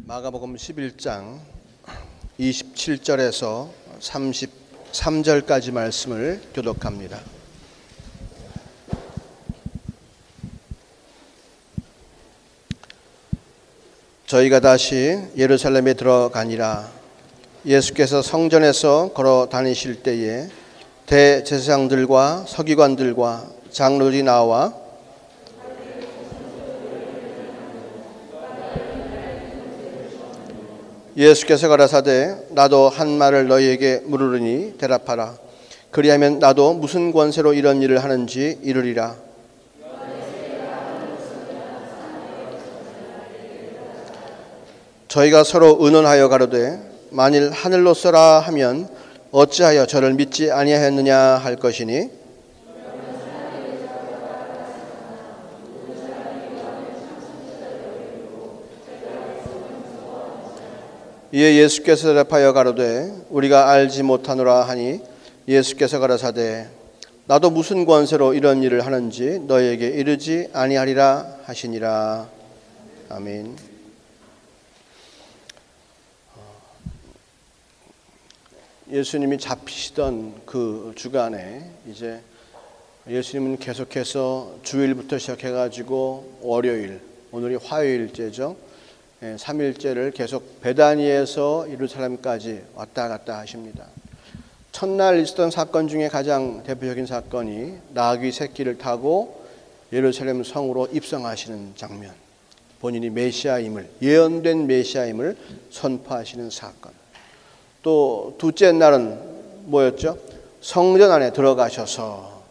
마가복음 11장 27절에서 33절까지 말씀을 교독합니다. 저희가 다시 예루살렘에 들어가니라. 예수께서 성전에서 걸어 다니실 때에 대제사장들과 서기관들과 장로들이 나와 예수께서 가라사대 나도 한 말을 너희에게 물으리니 대답하라. 그리하면 나도 무슨 권세로 이런 일을 하는지 이르리라. 저희가 서로 의논하여 가로되 만일 하늘로서라 하면 어찌하여 저를 믿지 아니하였느냐 할 것이니 이에 예수께서 대답하여 가로되 우리가 알지 못하노라 하니 예수께서 가라사대 나도 무슨 권세로 이런 일을 하는지 너희에게 이르지 아니하리라 하시니라. 아멘. 예수님이 잡히시던 그 주간에 이제 예수님은 계속해서 주일부터 시작해가지고 월요일, 오늘이 화요일째죠. 3일째를 계속 베다니에서 예루살렘까지 왔다 갔다 하십니다. 첫날 있었던 사건 중에 가장 대표적인 사건이 나귀 새끼를 타고 예루살렘 성으로 입성하시는 장면, 본인이 메시아임을, 예언된 메시아임을 선포하시는 사건. 또 둘째 날은 뭐였죠? 성전 안에 들어가셔서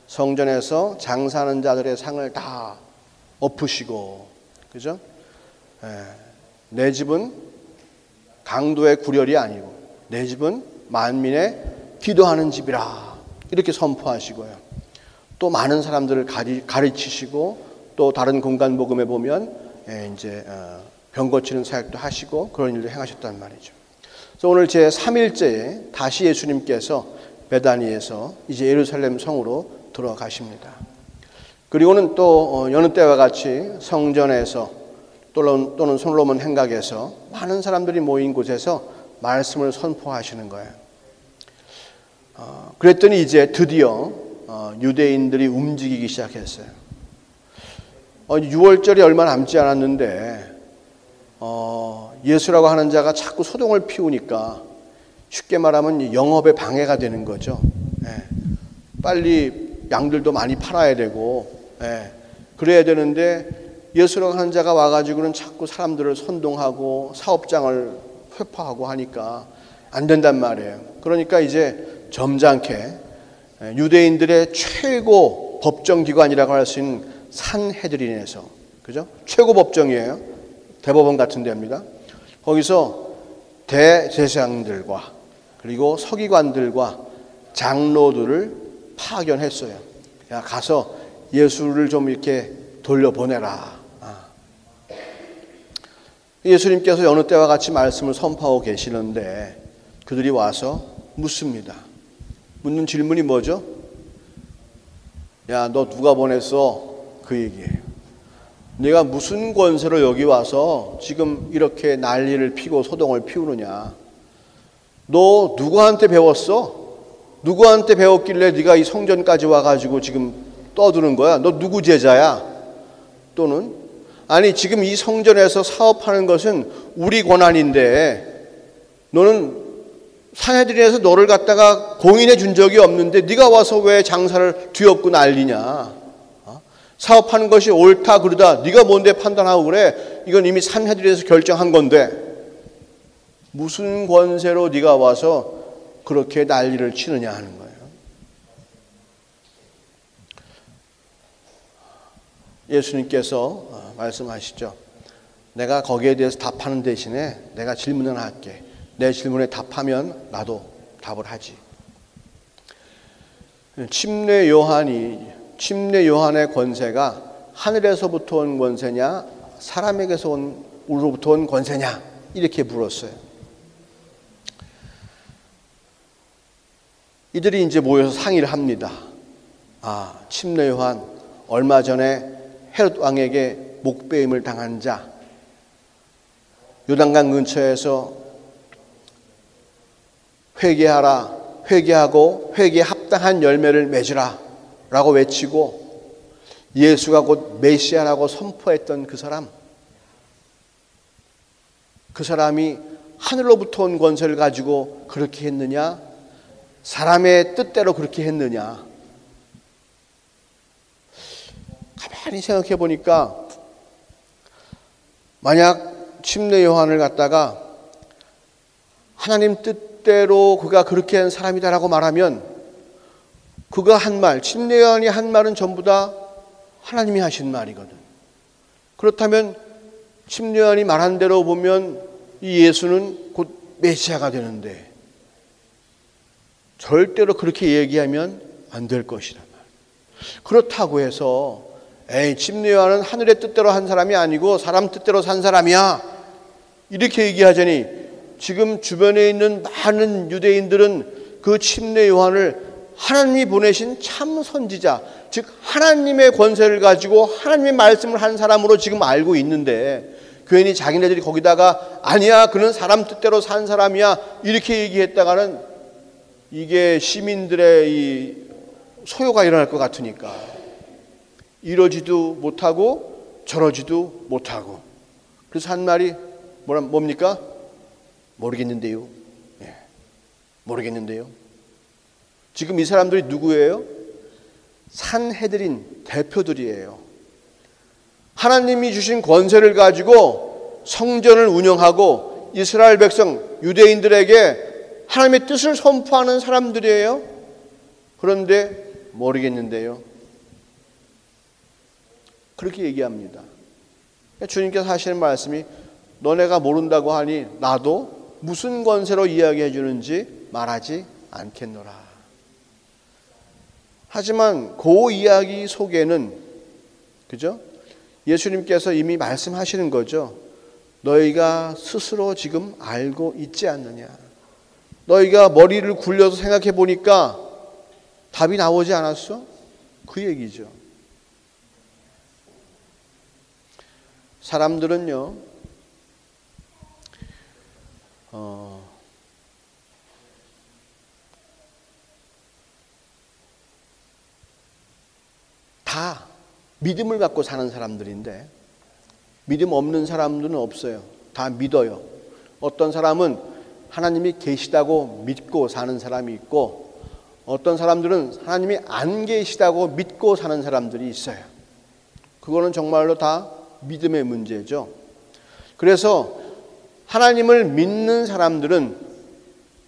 성전에서 장사하는 자들의 상을 다 엎으시고, 그죠? 내 집은 강도의 구렬이 아니고 내 집은 만민의 기도하는 집이라 이렇게 선포하시고요. 또 많은 사람들을 가르치시고 또 다른 공간 복음에 보면 이제 병 고치는 사역도 하시고 그런 일도 행하셨단 말이죠. 그래서 오늘 제 3일째에 다시 예수님께서 베다니에서 이제 예루살렘 성으로 들어가십니다. 그리고는 또 여느 때와 같이 성전에서 또는 솔로몬 행각에서 많은 사람들이 모인 곳에서 말씀을 선포하시는 거예요. 그랬더니 이제 드디어 유대인들이 움직이기 시작했어요. 6월절이 얼마 남지 않았는데 예수라고 하는 자가 자꾸 소동을 피우니까 쉽게 말하면 영업에 방해가 되는 거죠. 빨리 양들도 많이 팔아야 되고 그래야 되는데 예수라고 하는 자가 와가지고는 자꾸 사람들을 선동하고 사업장을 회파하고 하니까 안 된단 말이에요. 그러니까 이제 점잖게 유대인들의 최고 법정기관이라고 할 수 있는 산헤드린에서, 그죠? 최고 법정이에요. 대법원 같은 데입니다. 거기서 대제사장들과 그리고 서기관들과 장로들을 파견했어요. 야, 가서 예수를 좀 이렇게 돌려보내라. 예수님께서 여느 때와 같이 말씀을 선포하고 계시는데 그들이 와서 묻습니다. 묻는 질문이 뭐죠? 야, 너 누가 보냈어? 그 얘기예요. 네가 무슨 권세로 여기 와서 지금 이렇게 난리를 피고 소동을 피우느냐? 너 누구한테 배웠어? 누구한테 배웠길래 네가 이 성전까지 와가지고 지금 떠드는 거야? 너 누구 제자야? 또는 아니 지금 이 성전에서 사업하는 것은 우리 권한인데 너는 산헤드린에서 너를 갖다가 공인해 준 적이 없는데 네가 와서 왜 장사를 뒤엎고 난리냐? 사업하는 것이 옳다 그러다 네가 뭔데 판단하고 그래? 이건 이미 산헤드린에서 결정한 건데 무슨 권세로 네가 와서 그렇게 난리를 치느냐 하는 거예요. 예수님께서 말씀하시죠. 내가 거기에 대해서 답하는 대신에 내가 질문을 할게. 내 질문에 답하면 나도 답을 하지. 침례 요한의 권세가 하늘에서부터 온 권세냐 사람에게로부터 온 권세냐 이렇게 물었어요. 이들이 이제 모여서 상의를 합니다. 침례 요한 얼마 전에 헤롯 왕에게 목배임을 당한 자, 요단강 근처에서 회개하라, 회개하고 회개에 합당한 열매를 맺으라 라고 외치고 예수가 곧 메시아라고 선포했던 그 사람이 하늘로부터 온 권세를 가지고 그렇게 했느냐, 사람의 뜻대로 그렇게 했느냐. 가만히 생각해 보니까 만약 침례 요한을 갖다가 하나님 뜻대로 그가 그렇게 한 사람이다라고 말하면 그가 한 말, 침례 요한이 한 말은 전부 다 하나님이 하신 말이거든. 그렇다면 침례 요한이 말한 대로 보면 이 예수는 곧 메시아가 되는데 절대로 그렇게 얘기하면 안 될 것이란 말이야. 그렇다고 해서 침례 요한은 하늘의 뜻대로 한 사람이 아니고 사람 뜻대로 산 사람이야 이렇게 얘기하자니 지금 주변에 있는 많은 유대인들은 그 침례 요한을 하나님이 보내신 참 선지자, 즉 하나님의 권세를 가지고 하나님의 말씀을 한 사람으로 지금 알고 있는데 괜히 자기네들이 거기다가 아니야 그는 사람 뜻대로 산 사람이야 이렇게 얘기했다가는 이게 시민들의 이 소요가 일어날 것 같으니까 이러지도 못하고 저러지도 못하고 그래서 한 말이 뭡니까? 모르겠는데요. 모르겠는데요. 지금 이 사람들이 누구예요? 산헤드린 대표들이에요. 하나님이 주신 권세를 가지고 성전을 운영하고 이스라엘 백성 유대인들에게 하나님의 뜻을 선포하는 사람들이에요. 그런데 모르겠는데요. 그렇게 얘기합니다. 주님께서 하시는 말씀이 너네가 모른다고 하니 나도 무슨 권세로 이야기해 주는지 말하지 않겠노라. 하지만 그 이야기 속에는 그죠? 예수님께서 이미 말씀하시는 거죠. 너희가 스스로 지금 알고 있지 않느냐. 너희가 머리를 굴려서 생각해 보니까 답이 나오지 않았어? 그 얘기죠. 사람들은요, 다 믿음을 갖고 사는 사람들인데 믿음 없는 사람들은 없어요. 다 믿어요. 어떤 사람은 하나님이 계시다고 믿고 사는 사람이 있고 어떤 사람들은 하나님이 안 계시다고 믿고 사는 사람들이 있어요. 그거는 정말로 다 믿음의 문제죠. 그래서 하나님을 믿는 사람들은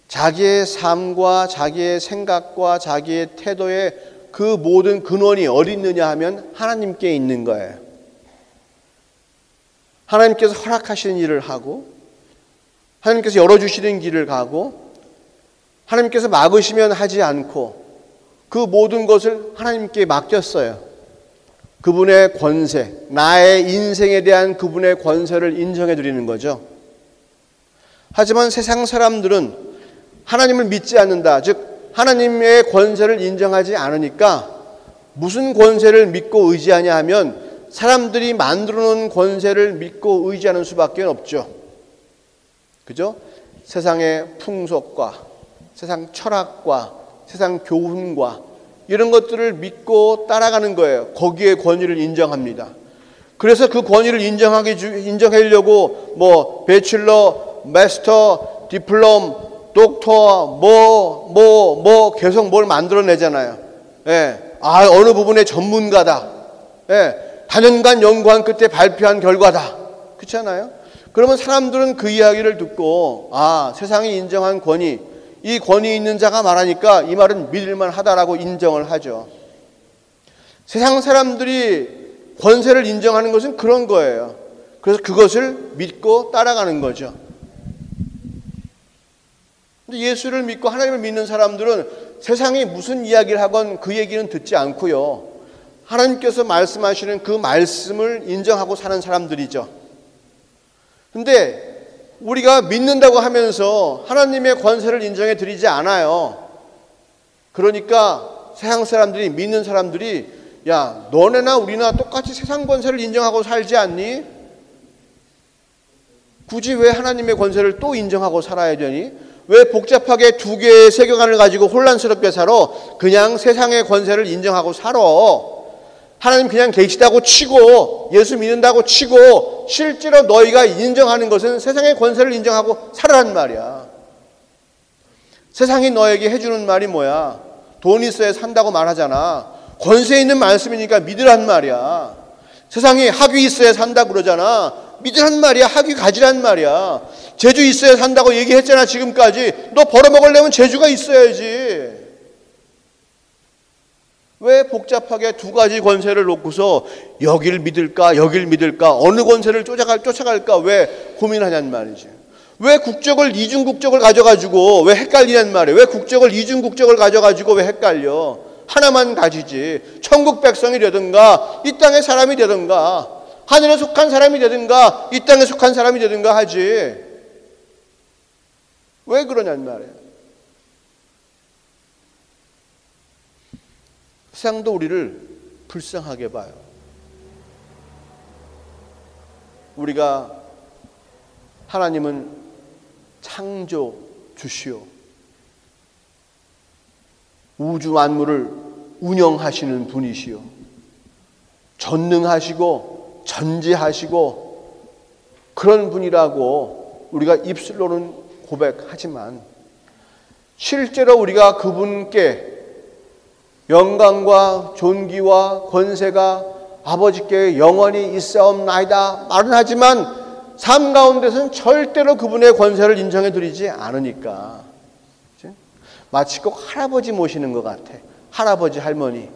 자기의 삶과 자기의 생각과 자기의 태도에 그 모든 근원이 어디 있느냐 하면 하나님께 있는 거예요. 하나님께서 허락하시는 일을 하고 하나님께서 열어주시는 길을 가고 하나님께서 막으시면 하지 않고 그 모든 것을 하나님께 맡겼어요. 그분의 권세, 나의 인생에 대한 그분의 권세를 인정해 드리는 거죠. 하지만 세상 사람들은 하나님을 믿지 않는다. 즉 하나님의 권세를 인정하지 않으니까 무슨 권세를 믿고 의지하냐 하면 사람들이 만들어 놓은 권세를 믿고 의지하는 수밖에 없죠. 그죠? 세상의 풍속과 세상 철학과 세상 교훈과 이런 것들을 믿고 따라가는 거예요. 거기에 권위를 인정합니다. 그래서 그 권위를 인정하려고 뭐 배출러, 마스터, 디플롬, 독터, 계속 뭘 만들어내잖아요. 어느 부분의 전문가다. 다년간 연구한 끝에 발표한 결과다. 그렇잖아요? 그러면 사람들은 그 이야기를 듣고 세상이 인정한 권위, 이 권위 있는 자가 말하니까 이 말은 믿을만 하다라고 인정을 하죠. 세상 사람들이 권세를 인정하는 것은 그런 거예요. 그래서 그것을 믿고 따라가는 거죠. 근데 예수를 믿고 하나님을 믿는 사람들은 세상이 무슨 이야기를 하건 그 얘기는 듣지 않고요. 하나님께서 말씀하시는 그 말씀을 인정하고 사는 사람들이죠. 근데 우리가 믿는다고 하면서 하나님의 권세를 인정해 드리지 않아요. 그러니까 세상 사람들이, 믿는 사람들이 야, 너네나 우리나 똑같이 세상 권세를 인정하고 살지 않니? 굳이 왜 하나님의 권세를 또 인정하고 살아야 되니? 왜 복잡하게 두 개의 세계관을 가지고 혼란스럽게 살아? 그냥 세상의 권세를 인정하고 살아. 하나님 그냥 계시다고 치고 예수 믿는다고 치고 실제로 너희가 인정하는 것은 세상의 권세를 인정하고 살아란 말이야. 세상이 너에게 해주는 말이 뭐야? 돈 있어야 산다고 말하잖아. 권세 있는 말씀이니까 믿으란 말이야. 세상이 학위 있어야 산다고 그러잖아. 믿으란 말이야. 학위 가지란 말이야. 재주 있어야 산다고 얘기했잖아. 지금까지. 너 벌어먹으려면 재주가 있어야지. 왜 복잡하게 두 가지 권세를 놓고서 여길 믿을까 여길 믿을까 어느 권세를 쫓아갈까 왜 고민하냐는 말이지. 왜 국적을 이중국적을 가져가지고 왜 헷갈리냐는 말이에요. 왜 국적을 이중국적을 가져가지고 왜 헷갈려. 하나만 가지지. 천국 백성이 되든가 이 땅의 사람이 되든가 하늘에 속한 사람이 되든가 이 땅에 속한 사람이 되든가 하지. 왜 그러냐는 말이에요. 세상도 우리를 불쌍하게 봐요. 우리가 하나님은 창조주시오. 우주 만물을 운영하시는 분이시오. 전능하시고 전지하시고 그런 분이라고 우리가 입술로는 고백하지만 실제로 우리가 그분께 영광과 존귀와 권세가 아버지께 영원히 있사옵나이다 말은 하지만 삶 가운데서는 절대로 그분의 권세를 인정해 드리지 않으니까 마치 꼭 할아버지 모시는 것 같아. 할아버지 할머니.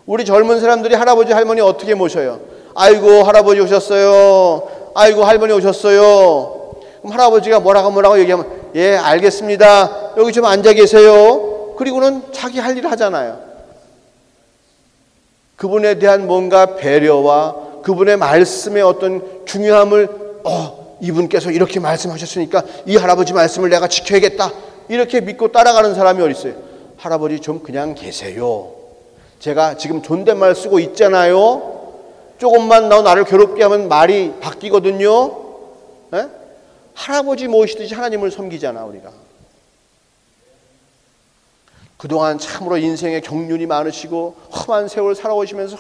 우리 젊은 사람들이 할아버지 할머니 어떻게 모셔요? 아이고 할아버지 오셨어요. 아이고 할머니 오셨어요. 그럼 할아버지가 뭐라고 얘기하면 예 알겠습니다. 여기 좀 앉아 계세요. 그리고는 자기 할 일 하잖아요. 그분에 대한 뭔가 배려와 그분의 말씀의 어떤 중요함을 이분께서 이렇게 말씀하셨으니까 이 할아버지 말씀을 내가 지켜야겠다 이렇게 믿고 따라가는 사람이 어디 있어요? 할아버지 좀 그냥 계세요. 제가 지금 존댓말 쓰고 있잖아요. 조금만 나를 괴롭게 하면 말이 바뀌거든요. 에? 할아버지 모시듯이 하나님을 섬기잖아 우리가. 그동안 참으로 인생에 경륜이 많으시고 험한 세월 살아오시면서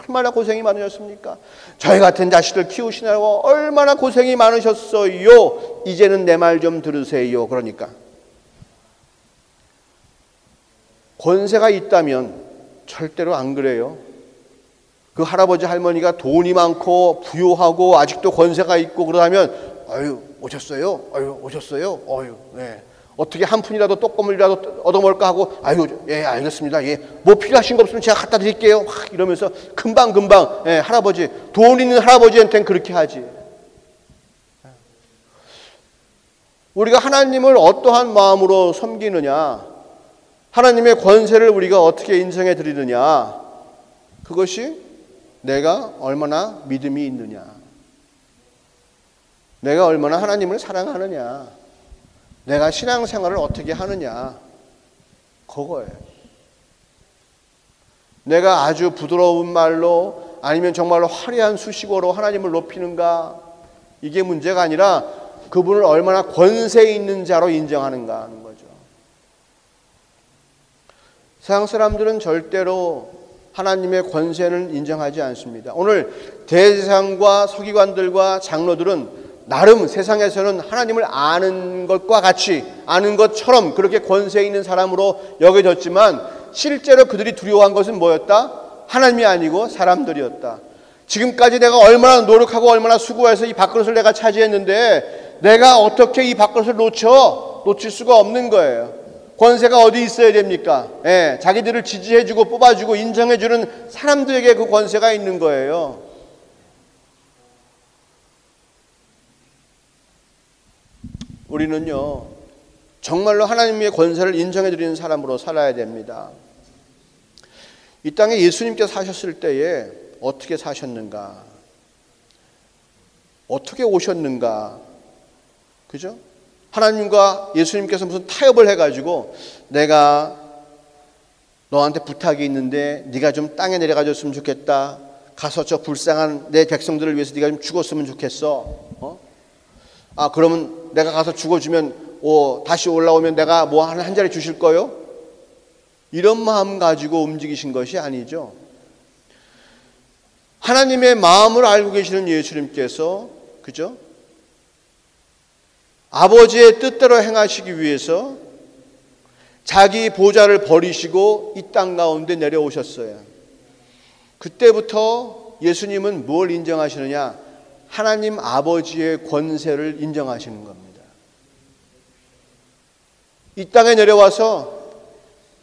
얼마나 고생이 많으셨습니까? 저희 같은 자식들 키우시느라고 얼마나 고생이 많으셨어요. 이제는 내 말 좀 들으세요. 그러니까 권세가 있다면 절대로 안 그래요. 그 할아버지 할머니가 돈이 많고 부유하고 아직도 권세가 있고 그러다면 아유 오셨어요? 아유 오셨어요? 아유 네. 어떻게 한 푼이라도 떡고물이라도 얻어먹을까 하고 아유 예 알겠습니다. 예 뭐 필요하신 거 없으면 제가 갖다 드릴게요. 막 이러면서 금방 예, 할아버지 돈 있는 할아버지한테는 그렇게 하지. 우리가 하나님을 어떠한 마음으로 섬기느냐, 하나님의 권세를 우리가 어떻게 인정해 드리느냐, 그것이 내가 얼마나 믿음이 있느냐, 내가 얼마나 하나님을 사랑하느냐, 내가 신앙생활을 어떻게 하느냐, 그거예요. 내가 아주 부드러운 말로 아니면 정말로 화려한 수식어로 하나님을 높이는가, 이게 문제가 아니라 그분을 얼마나 권세 있는 자로 인정하는가 하는 거죠. 세상 사람들은 절대로 하나님의 권세는 인정하지 않습니다. 오늘 대제사장과 서기관들과 장로들은 나름 세상에서는 하나님을 아는 것과 같이 아는 것처럼 그렇게 권세 있는 사람으로 여겨졌지만 실제로 그들이 두려워한 것은 뭐였다? 하나님이 아니고 사람들이었다. 지금까지 내가 얼마나 노력하고 얼마나 수고해서 이 밥그릇을 내가 차지했는데 내가 어떻게 이 밥그릇을 놓칠 수가 없는 거예요. 권세가 어디 있어야 됩니까? 예, 자기들을 지지해주고 뽑아주고 인정해주는 사람들에게 그 권세가 있는 거예요. 우리는요 정말로 하나님의 권세를 인정해드리는 사람으로 살아야 됩니다. 이 땅에 예수님께서 사셨을 때에 어떻게 사셨는가, 어떻게 오셨는가, 그죠? 하나님과 예수님께서 무슨 타협을 해가지고 내가 너한테 부탁이 있는데 네가 좀 땅에 내려가줬으면 좋겠다, 가서 저 불쌍한 내 백성들을 위해서 네가 좀 죽었으면 좋겠어, 아, 그러면 내가 가서 죽어주면 다시 올라오면 내가 뭐 한 자리 주실 거요? 이런 마음 가지고 움직이신 것이 아니죠. 하나님의 마음을 알고 계시는 예수님께서, 그죠? 아버지의 뜻대로 행하시기 위해서 자기 보좌를 버리시고 이 땅 가운데 내려오셨어요. 그때부터 예수님은 뭘 인정하시느냐? 하나님 아버지의 권세를 인정하시는 겁니다. 이 땅에 내려와서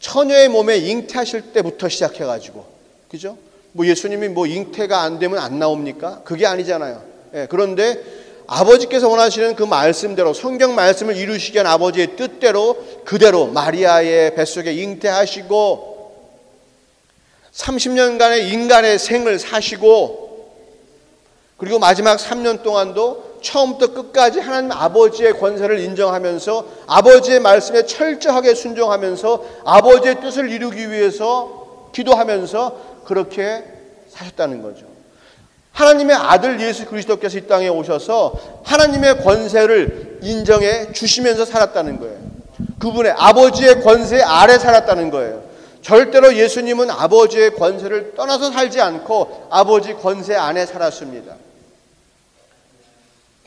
처녀의 몸에 잉태하실 때부터 시작해가지고, 그죠? 뭐 예수님이 뭐 잉태가 안 되면 안 나옵니까? 그게 아니잖아요. 예, 그런데 아버지께서 원하시는 그 말씀대로, 성경 말씀을 이루시기 위한 아버지의 뜻대로 그대로 마리아의 뱃속에 잉태하시고 30년간의 인간의 생을 사시고, 그리고 마지막 3년 동안도 처음부터 끝까지 하나님 아버지의 권세를 인정하면서 아버지의 말씀에 철저하게 순종하면서 아버지의 뜻을 이루기 위해서 기도하면서 그렇게 사셨다는 거죠. 하나님의 아들 예수 그리스도께서 이 땅에 오셔서 하나님의 권세를 인정해 주시면서 살았다는 거예요. 그분의 아버지의 권세 아래 살았다는 거예요. 절대로 예수님은 아버지의 권세를 떠나서 살지 않고 아버지 권세 안에 살았습니다.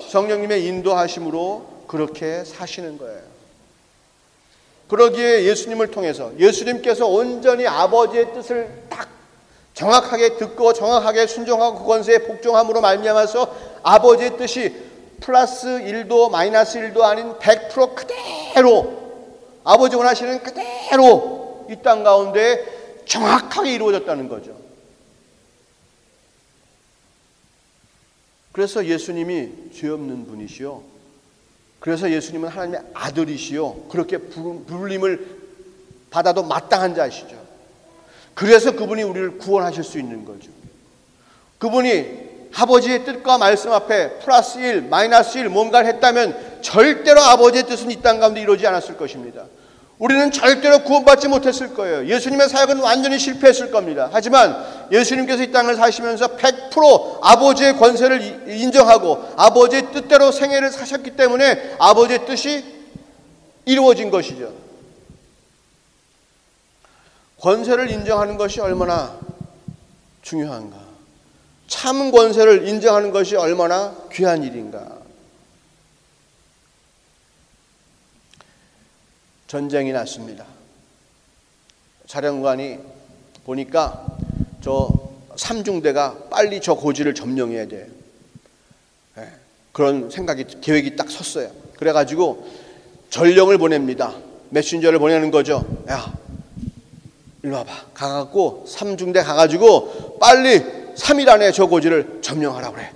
성령님의 인도하심으로 그렇게 사시는 거예요. 그러기에 예수님을 통해서 예수님께서 온전히 아버지의 뜻을 딱 정확하게 듣고 정확하게 순종하고 그 권세에 복종함으로 말미암아서 아버지의 뜻이 플러스 1도 마이너스 1도 아닌 100% 그대로, 아버지 원하시는 그대로 이 땅 가운데 정확하게 이루어졌다는 거죠. 그래서 예수님이 죄 없는 분이시요, 그래서 예수님은 하나님의 아들이시요, 그렇게 부름을 받아도 마땅한 자시죠. 그래서 그분이 우리를 구원하실 수 있는 거죠. 그분이 아버지의 뜻과 말씀 앞에 플러스 1, 마이너스 1 뭔가를 했다면 절대로 아버지의 뜻은 이 땅 가운데 이루어지지 않았을 것입니다. 우리는 절대로 구원받지 못했을 거예요. 예수님의 사역은 완전히 실패했을 겁니다. 하지만 예수님께서 이 땅을 사시면서 100% 아버지의 권세를 인정하고 아버지의 뜻대로 생애를 사셨기 때문에 아버지의 뜻이 이루어진 것이죠. 권세를 인정하는 것이 얼마나 중요한가, 참 권세를 인정하는 것이 얼마나 귀한 일인가. 전쟁이 났습니다. 사령관이 보니까 저 3중대가 빨리 저 고지를 점령해야 돼. 그런 계획이 딱 섰어요. 그래가지고 전령을 보냅니다. 메신저를 보내는 거죠. 야, 일로 와봐. 가갖고 3중대 가가지고 빨리 3일 안에 저 고지를 점령하라고 그래.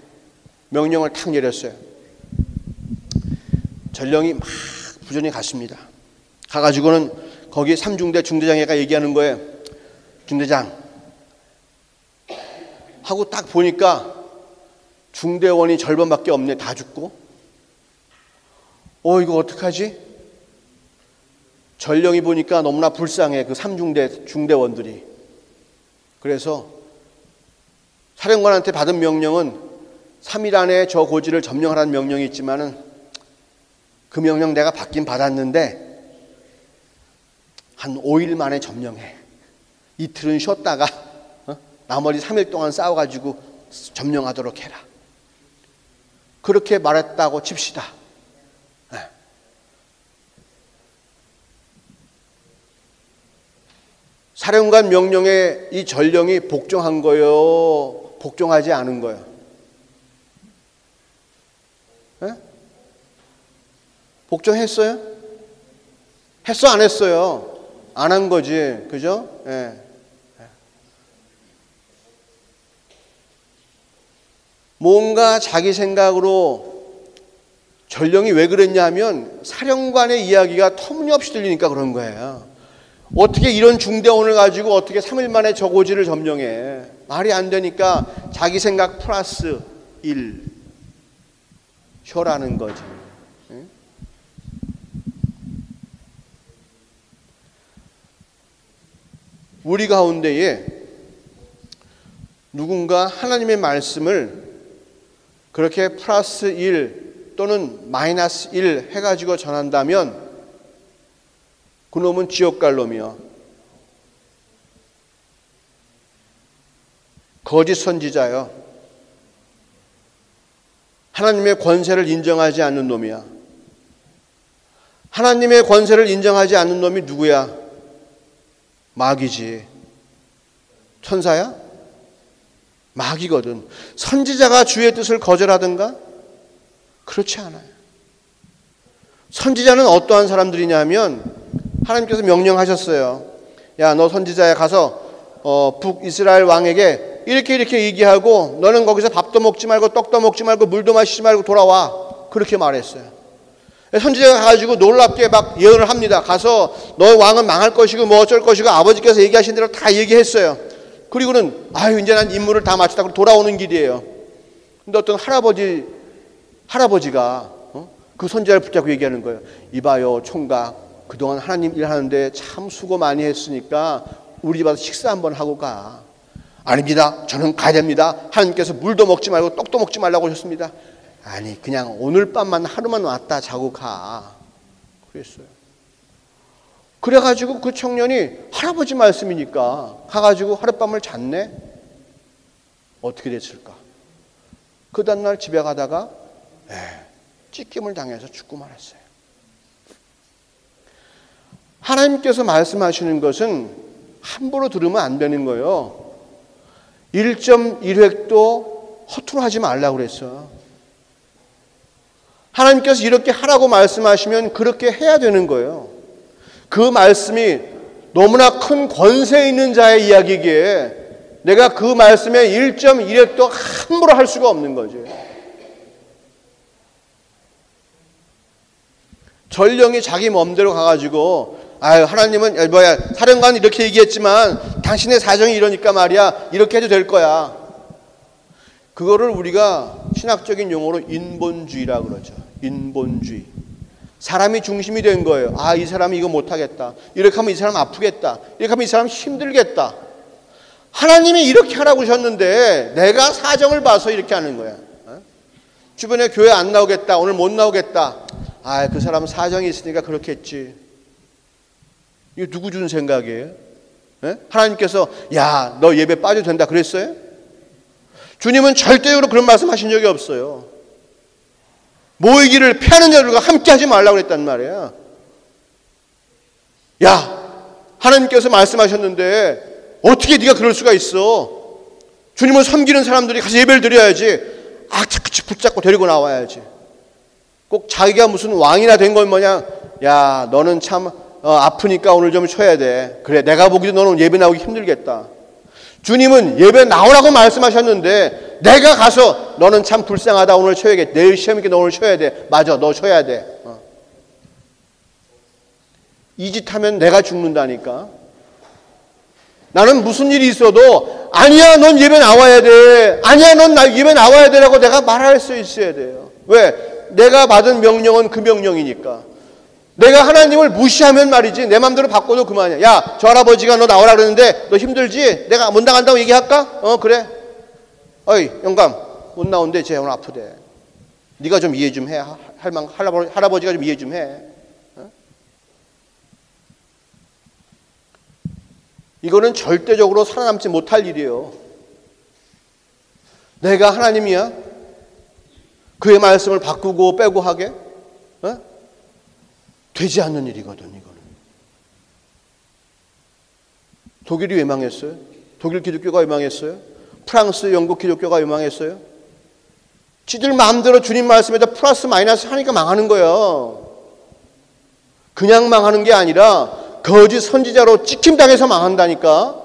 명령을 탁 내렸어요. 전령이 막 부전히 갔습니다. 가가지고는 거기 3중대 중대장애가 얘기하는 거예요. 중대장 하고 딱 보니까 중대원이 절반밖에 없네. 다 죽고. 이거 어떡하지? 전령이 보니까 너무나 불쌍해. 그 3중대 중대원들이. 그래서 사령관한테 받은 명령은 3일 안에 저 고지를 점령하라는 명령이 있지만은 그 명령 내가 받긴 받았는데 한 5일 만에 점령해. 이틀은 쉬었다가 나머지 3일 동안 싸워가지고 점령하도록 해라. 그렇게 말했다고 칩시다. 사령관 명령에 이 전령이 복종한 거요, 복종하지 않은 거요? 복종했어요? 했어, 안 했어요? 안 한 거지, 그죠? 예. 뭔가 자기 생각으로 전령이 왜 그랬냐 하면 사령관의 이야기가 터무니없이 들리니까 그런 거예요. 어떻게 이런 중대원을 가지고 어떻게 3일 만에 저 고지를 점령해. 말이 안 되니까 자기 생각 플러스 1 쇼라는 거지. 우리 가운데에 누군가 하나님의 말씀을 그렇게 플러스 1 또는 마이너스 1 해가지고 전한다면 그놈은 지옥 갈 놈이요. 거짓 선지자요. 하나님의 권세를 인정하지 않는 놈이야. 하나님의 권세를 인정하지 않는 놈이 누구야? 마귀지. 천사야? 마귀거든. 선지자가 주의 뜻을 거절하든가? 그렇지 않아요. 선지자는 어떠한 사람들이냐면 하나님께서 명령하셨어요. 야, 너 선지자야, 가서 북이스라엘 왕에게 이렇게 얘기하고 너는 거기서 밥도 먹지 말고 떡도 먹지 말고 물도 마시지 말고 돌아와. 그렇게 말했어요. 선지자가 가가지고 놀랍게 막 예언을 합니다. 가서 너 왕은 망할 것이고 뭐 어쩔 것이고 아버지께서 얘기하신 대로 다 얘기했어요. 그리고는 이제 난 임무를 다 마쳤다고 돌아오는 길이에요. 근데 어떤 할아버지가 그 선지자를 붙잡고 얘기하는 거예요. 이봐요, 총각, 그동안 하나님 일하는데 참 수고 많이 했으니까 우리 집 와서 식사 한번 하고 가. 아닙니다. 저는 가야 됩니다. 하나님께서 물도 먹지 말고 떡도 먹지 말라고 하셨습니다. 아니, 그냥 오늘 밤만 하루만 왔다 자고 가. 그랬어요. 그래가지고 그 청년이 할아버지 말씀이니까 가가지고 하룻밤을 잤네? 어떻게 됐을까? 그 다음날 집에 가다가 찢김을 당해서 죽고 말았어요. 하나님께서 말씀하시는 것은 함부로 들으면 안 되는 거예요. 1.1획도 허투루 하지 말라고 그랬어. 하나님께서 이렇게 하라고 말씀하시면 그렇게 해야 되는 거예요. 그 말씀이 너무나 큰 권세 있는 자의 이야기기에 내가 그 말씀에 1.1획도 함부로 할 수가 없는 거죠. 전령이 자기 맘대로 가가지고 하나님은 사령관 이렇게 얘기했지만 당신의 사정이 이러니까 말이야 이렇게 해도 될 거야. 그거를 우리가 신학적인 용어로 인본주의라고 그러죠. 인본주의. 사람이 중심이 된 거예요. 이 사람이 이거 못하겠다. 이렇게 하면 이 사람 아프겠다. 이렇게 하면 이 사람 힘들겠다. 하나님이 이렇게 하라고 하셨는데 내가 사정을 봐서 이렇게 하는 거야. 주변에 교회 안 나오겠다. 오늘 못 나오겠다. 그 사람은 사정이 있으니까 그렇게 했지. 이거 누구 준 생각이에요? 하나님께서 야, 너 예배 빠져도 된다 그랬어요? 주님은 절대적으로 그런 말씀 하신 적이 없어요. 모이기를 피하는 자들과 함께 하지 말라고 그랬단 말이야. 야, 하나님께서 말씀하셨는데 어떻게 네가 그럴 수가 있어? 주님을 섬기는 사람들이 가서 예배를 드려야지. 착착 붙잡고 데리고 나와야지. 꼭 자기가 무슨 왕이나 된 건 뭐냐? 야, 너는 참 아프니까 오늘 좀 쉬어야 돼. 그래, 내가 보기도 너는 예배 나오기 힘들겠다. 주님은 예배 나오라고 말씀하셨는데 내가 가서 너는 참 불쌍하다. 오늘 쉬어야겠다. 내일 시험이니까 너 오늘 쉬어야 돼. 맞아, 너 쉬어야 돼. 이 짓 하면 내가 죽는다니까. 나는 무슨 일이 있어도 아니야, 넌 예배 나와야 돼. 아니야, 넌 예배 나와야 되라고 내가 말할 수 있어야 돼요. 왜? 내가 받은 명령은 그 명령이니까. 내가 하나님을 무시하면 말이지 내 맘대로 바꿔도 그만이야. 야, 저 할아버지가 너 나오라 그랬는데 너 힘들지? 내가 못 나간다고 얘기할까? 그래. 어이, 영감, 못 나온대. 쟤 오늘 아프대. 네가 좀 이해 좀 해. 할아버지가 좀 이해 좀 해. 이거는 절대적으로 살아남지 못할 일이에요. 내가 하나님이야? 그의 말씀을 바꾸고 빼고 하게? 되지 않는 일이거든, 이거는. 독일이 왜 망했어요? 독일 기독교가 왜 망했어요? 프랑스, 영국 기독교가 왜 망했어요? 지들 마음대로 주님 말씀에다 플러스 마이너스 하니까 망하는 거예요. 그냥 망하는 게 아니라 거짓 선지자로 찍힘당해서 망한다니까.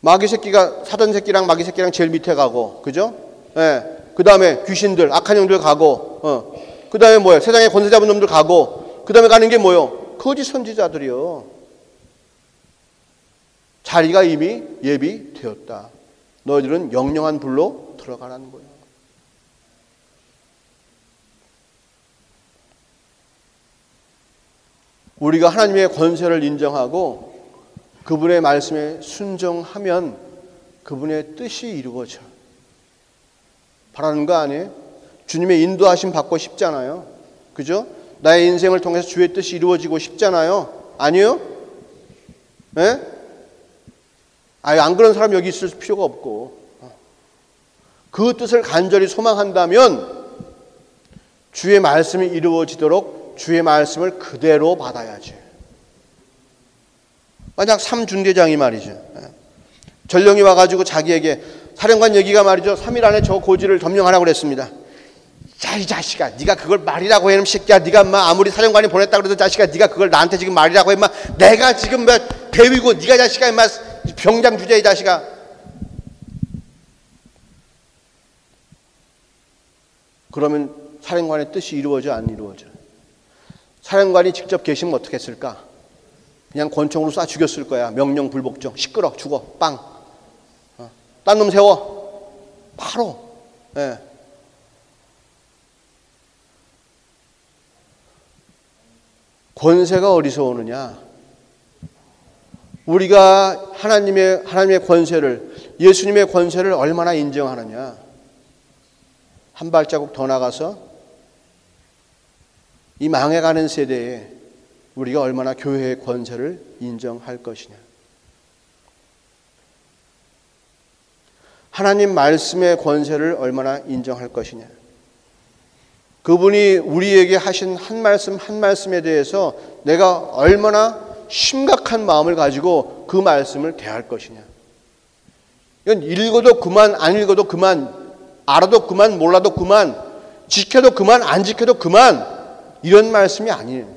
마귀 새끼가, 사단 새끼랑 마귀 새끼랑 제일 밑에 가고, 그죠? 그 다음에 귀신들, 악한 영들 가고, 그 다음에 뭐예요? 세상에 권세 잡은 놈들 가고, 그 다음에 가는 게 뭐예요? 거짓 선지자들이요. 자리가 이미 예비되었다. 너희들은 영영한 불로 들어가라는 거예요. 우리가 하나님의 권세를 인정하고 그분의 말씀에 순종하면 그분의 뜻이 이루어져. 바라는 거 아니에요? 주님의 인도하심 받고 싶잖아요. 그죠? 나의 인생을 통해서 주의 뜻이 이루어지고 싶잖아요. 아니요? 예? 안 그런 사람 여기 있을 필요가 없고, 그 뜻을 간절히 소망한다면 주의 말씀이 이루어지도록 주의 말씀을 그대로 받아야지. 만약 삼중대장이 말이죠, 전령이 와가지고 자기에게, 사령관 여기가 말이죠, 3일 안에 저 고지를 점령하라고 그랬습니다. 야, 이 자식아, 네가 그걸 말이라고 해, 새끼야. 네가 아무리 사령관이 보냈다 그래도 자식아, 네가 그걸 나한테 지금 말이라고 해, 내가 지금 대위고 네가 자식아, 병장 주제, 이 자식아. 그러면 사령관의 뜻이 이루어져, 안 이루어져? 사령관이 직접 계시면 어떻게 했을까? 그냥 권총으로 쏴 죽였을 거야. 명령 불복종. 시끄러, 죽어, 빵. 딴 놈 세워. 바로. 예. 권세가 어디서 오느냐? 우리가 하나님의 권세를, 예수님의 권세를 얼마나 인정하느냐? 한 발자국 더 나가서 이 망해가는 세대에 우리가 얼마나 교회의 권세를 인정할 것이냐? 하나님 말씀의 권세를 얼마나 인정할 것이냐? 그분이 우리에게 하신 한 말씀 한 말씀에 대해서 내가 얼마나 심각한 마음을 가지고 그 말씀을 대할 것이냐? 이건 읽어도 그만, 안 읽어도 그만, 알아도 그만, 몰라도 그만, 지켜도 그만, 안 지켜도 그만, 이런 말씀이 아니에요.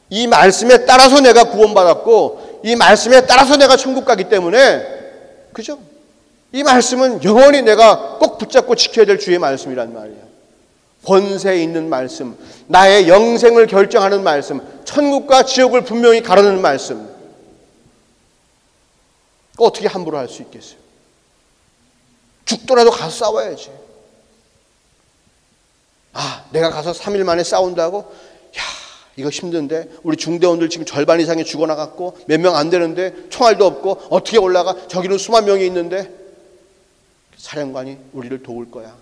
이 말씀에 따라서 내가 구원받았고 이 말씀에 따라서 내가 천국 가기 때문에, 그죠? 이 말씀은 영원히 내가 꼭 붙잡고 지켜야 될 주의 말씀이란 말이에요. 권세 있는 말씀, 나의 영생을 결정하는 말씀, 천국과 지옥을 분명히 가르는 말씀. 어떻게 함부로 할 수 있겠어요? 죽더라도 가서 싸워야지. 내가 가서 3일 만에 싸운다고? 야, 이거 힘든데, 우리 중대원들 지금 절반 이상이 죽어나갔고 몇 명 안 되는데, 총알도 없고 어떻게 올라가? 저기는 수만 명이 있는데. 사령관이 우리를 도울 거야.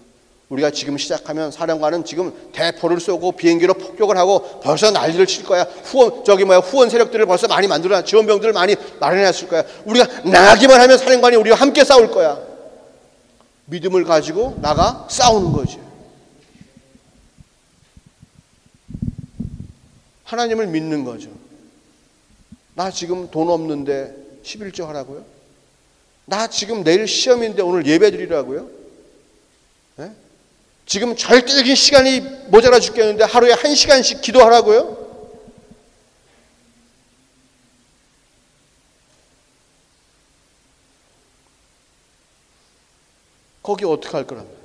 우리가 지금 시작하면 사령관은 지금 대포를 쏘고 비행기로 폭격을 하고 벌써 난리를 칠 거야. 후원 세력들을 벌써 많이 만들어놨, 지원병들을 많이 마련해놨을 거야. 우리가 나가기만 하면 사령관이 우리와 함께 싸울 거야. 믿음을 가지고 나가 싸우는 거지. 하나님을 믿는 거죠. 나 지금 돈 없는데 11조 하라고요? 나 지금 내일 시험인데 오늘 예배 드리라고요? 네? 지금 절대적인 시간이 모자라 죽겠는데 하루에 1시간씩 기도하라고요? 거기 어떻게 할 거랍니까?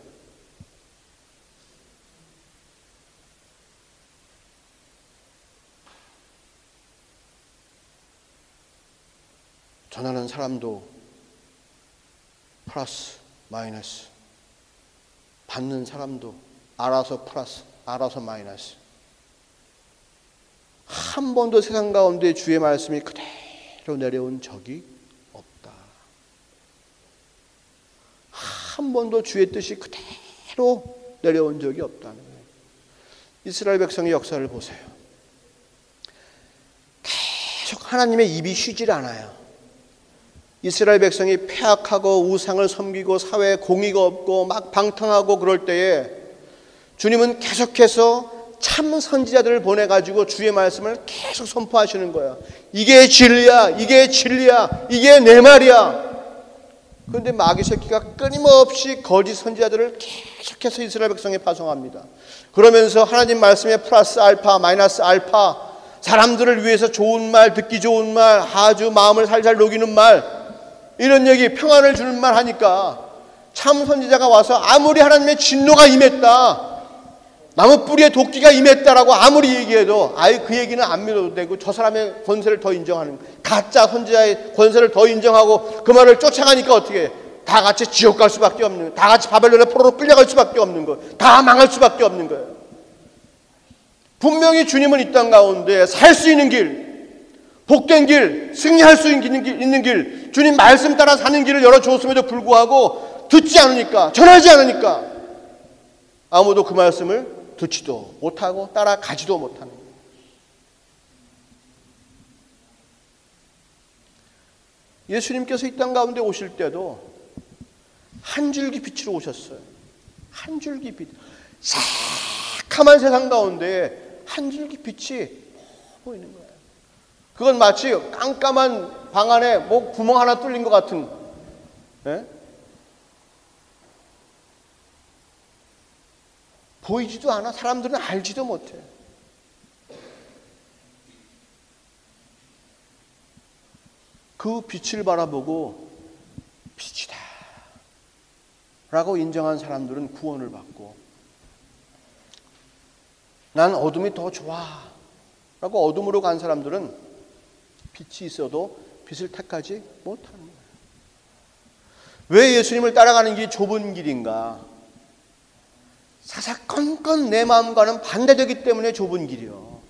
전하는 사람도 플러스 마이너스, 받는 사람도 알아서 플러스 알아서 마이너스. 한 번도 세상 가운데 주의 말씀이 그대로 내려온 적이 없다. 한 번도 주의 뜻이 그대로 내려온 적이 없다는 거예요. 이스라엘 백성의 역사를 보세요. 계속 하나님의 입이 쉬질 않아요. 이스라엘 백성이 폐악하고 우상을 섬기고 사회에 공의가 없고 막 방탕하고 그럴 때에 주님은 계속해서 참 선지자들을 보내가지고 주의 말씀을 계속 선포하시는 거야. 이게 진리야, 이게 진리야, 이게 내 말이야. 그런데 마귀 새끼가 끊임없이 거짓 선지자들을 계속해서 이스라엘 백성에 파송합니다. 그러면서 하나님 말씀에 플러스 알파, 마이너스 알파, 사람들을 위해서 좋은 말, 듣기 좋은 말, 아주 마음을 살살 녹이는 말, 이런 얘기, 평안을 주는 말 하니까 참 선지자가 와서 아무리 하나님의 진노가 임했다, 나무 뿌리에 도끼가 임했다라고 아무리 얘기해도 그 얘기는 안 믿어도 되고 저 사람의 권세를 더 인정하는, 가짜 선지자의 권세를 더 인정하고 그 말을 쫓아가니까 어떻게 해? 다 같이 지옥 갈 수밖에 없는 거예요. 다 같이 바벨론의 포로로 끌려갈 수밖에 없는 거예요. 다 망할 수밖에 없는 거예요. 분명히 주님은 이 땅 가운데 살 수 있는 길, 복된 길, 승리할 수 있는 길, 주님 말씀 따라 사는 길을 열어주었음에도 불구하고 듣지 않으니까, 전하지 않으니까 아무도 그 말씀을 듣지도 못하고 따라가지도 못하는 거예요. 예수님께서 이 땅 가운데 오실 때도 한 줄기 빛으로 오셨어요. 한 줄기 빛. 새카만 세상 가운데 한 줄기 빛이 보이는 거예요. 그건 마치 깜깜한 방 안에 뭐 구멍 하나 뚫린 것 같은, 예? 보이지도 않아. 사람들은 알지도 못해. 그 빛을 바라보고 빛이다 라고 인정한 사람들은 구원을 받고, 난 어둠이 더 좋아 라고 어둠으로 간 사람들은 빛이 있어도 빛을 택하지 못하는 거예요. 왜 예수님을 따라가는 길이 좁은 길인가? 사사건건 내 마음과는 반대되기 때문에 좁은 길이요.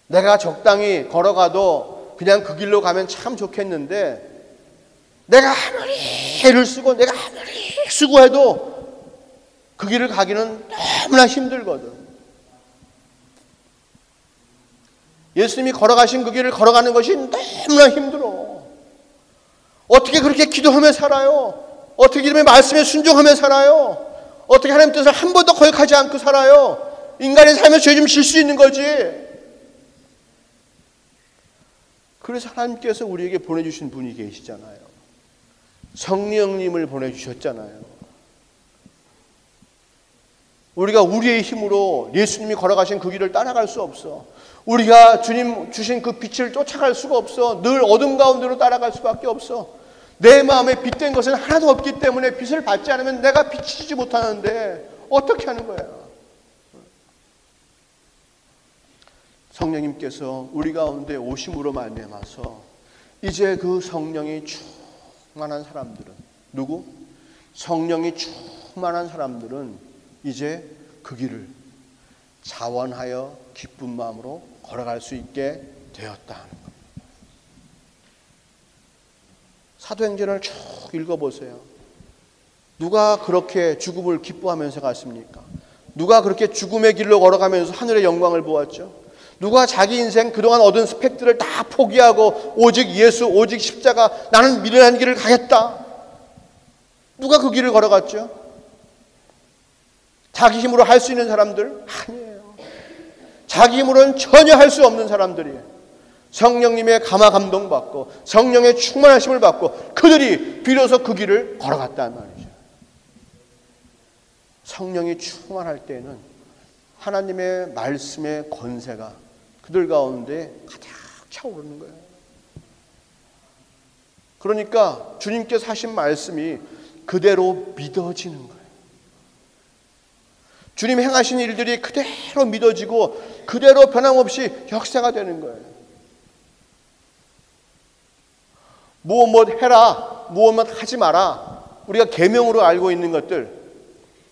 내가 적당히 걸어가도 그냥 그 길로 가면 참 좋겠는데, 내가 아무리 애를 쓰고 내가 아무리 수고해도 그 길을 가기는 너무나 힘들거든. 예수님이 걸어가신 그 길을 걸어가는 것이 너무나 힘들어. 어떻게 그렇게 기도하며 살아요? 어떻게 이름의 말씀에 순종하며 살아요? 어떻게 하나님 뜻을 한 번도 거역하지 않고 살아요? 인간의 삶에 죄 좀 질 수 있는 거지. 그래서 하나님께서 우리에게 보내주신 분이 계시잖아요. 성령님을 보내주셨잖아요. 우리가 우리의 힘으로 예수님이 걸어가신 그 길을 따라갈 수 없어. 우리가 주님 주신 그 빛을 쫓아갈 수가 없어. 늘 어둠 가운데로 따라갈 수밖에 없어. 내 마음에 빛된 것은 하나도 없기 때문에 빛을 받지 않으면 내가 비치지 못하는데 어떻게 하는 거야? 성령님께서 우리 가운데 오심으로 말미암아서 이제 그 성령이 충만한 사람들은, 누구? 성령이 충만한 사람들은 이제 그 길을 자원하여 기쁜 마음으로 걸어갈 수 있게 되었다 하는 겁니다. 사도행전을 쭉 읽어보세요. 누가 그렇게 죽음을 기뻐하면서 갔습니까? 누가 그렇게 죽음의 길로 걸어가면서 하늘의 영광을 보았죠? 누가 자기 인생 그동안 얻은 스펙들을 다 포기하고 오직 예수, 오직 십자가, 나는 미련한 길을 가겠다. 누가 그 길을 걸어갔죠? 자기 힘으로 할 수 있는 사람들? 아니에요. 자기 힘으로는 전혀 할 수 없는 사람들이에요. 성령님의 감화 감동받고 성령의 충만하심을 받고 그들이 비로소 그 길을 걸어갔단 말이죠. 성령이 충만할 때에는 하나님의 말씀의 권세가 그들 가운데 가득 차오르는 거예요. 그러니까 주님께서 하신 말씀이 그대로 믿어지는 거예요. 주님 행하신 일들이 그대로 믿어지고 그대로 변함없이 역사가 되는 거예요. 무엇 해라, 무엇 하지 마라, 우리가 계명으로 알고 있는 것들,